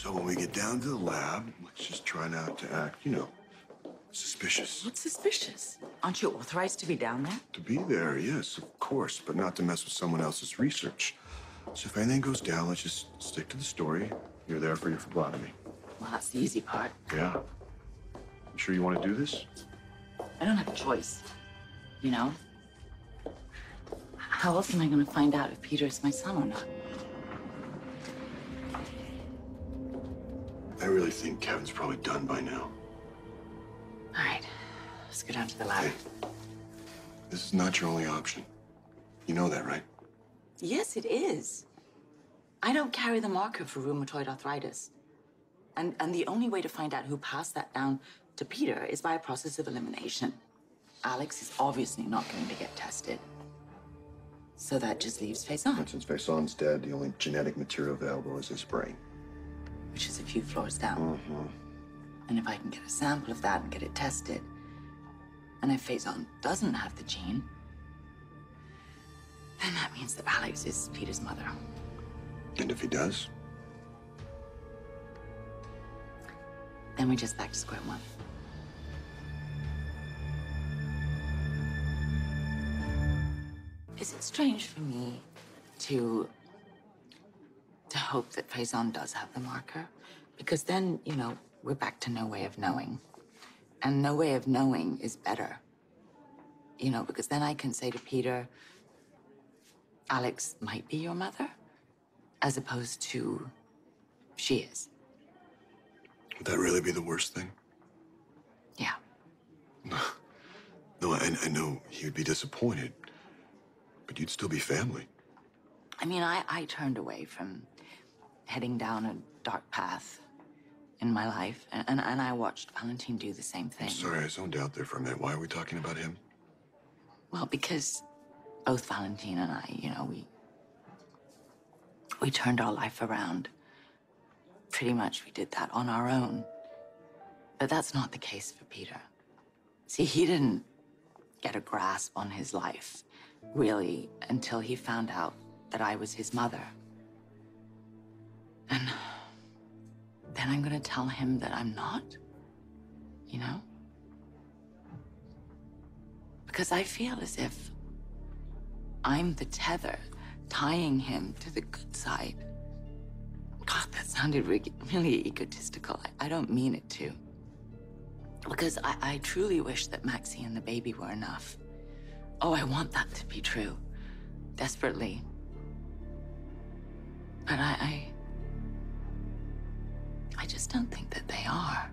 So when we get down to the lab, let's just try not to act, suspicious. What's suspicious? Aren't you authorized to be down there? To be there, yes, of course, but not to mess with someone else's research. So if anything goes down, let's just stick to the story. You're there for your phlebotomy. Well, that's the easy part. Yeah. You sure you want to do this? I don't have a choice, you know? How else am I going to find out if Peter is my son or not? I really think Kevin's probably done by now. All right, let's go down to the lab. Hey, this is not your only option. You know that, right? Yes, it is. I don't carry the marker for rheumatoid arthritis. And the only way to find out who passed that down to Peter is by a process of elimination. Alex is obviously not going to get tested. So that just leaves Faison. And since Faison's dead, the only genetic material available is his brain. Which is a few floors down. Mm-hmm. And if I can get a sample of that and get it tested, and if Faison doesn't have the gene, then that means that Alex is Peter's mother. And if he does? Then we're just back to square one. Is it strange for me to hope that Faison does have the marker? Because then, we're back to no way of knowing. And no way of knowing is better. Because then I can say to Peter, Alex might be your mother, as opposed to she is. Would that really be the worst thing? Yeah. No, I know he would be disappointed, but you'd still be family. I mean, I turned away from heading down a dark path in my life, and I watched Valentine do the same thing. I'm sorry, I zoned out there for a minute. Why are we talking about him? Well, because both Valentine and I, we turned our life around. Pretty much we did that on our own. But that's not the case for Peter. See, he didn't get a grasp on his life, really, until he found out that I was his mother. And then I'm gonna tell him that I'm not, Because I feel as if I'm the tether tying him to the good side. God, that sounded really egotistical. I don't mean it to. Because I truly wish that Maxie and the baby were enough. Oh, I want that to be true. Desperately. But I just don't think that they are.